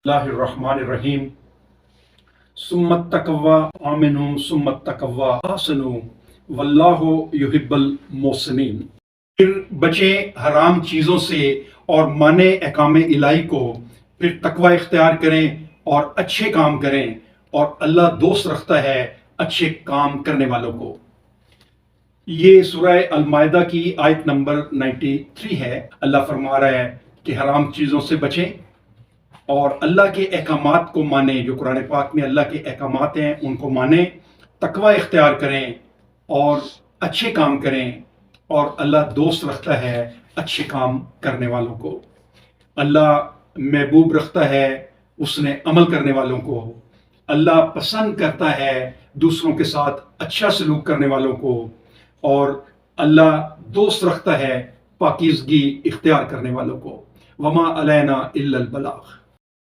اللہ الرحمن الرحیم ثم التقوی آمنوا ثم التقوی احسنوا واللہ یحب المحسنین۔ پھر بچیں حرام چیزوں سے اور مانے احکام الہی کو، پھر تقوی اختیار کریں اور اچھے کام کریں، اور اللہ دوست رکھتا ہے اچھے کام کرنے والوں کو۔ یہ سورہ المائدہ کی آیت نمبر 93 ہے۔ اللہ فرما رہا ہے کہ حرام چیزوں سے بچیں اور اللہ کے احکامات کو مانیں، جو قرآن پاک میں اللہ کے احکامات ہیں ان کو مانیں، تقوی اختیار کریں اور اچھے کام کریں، اور اللہ دوست رکھتا ہے اچھے کام کرنے والوں کو۔ اللہ محبوب رکھتا ہے اس نے عمل کرنے والوں کو۔ اللہ پسند کرتا ہے دوسروں کے ساتھ اچھا سلوک کرنے والوں کو، اور اللہ دوست رکھتا ہے پاکیزگی اختیار کرنے والوں کو۔ وما علینا الا البلاغ۔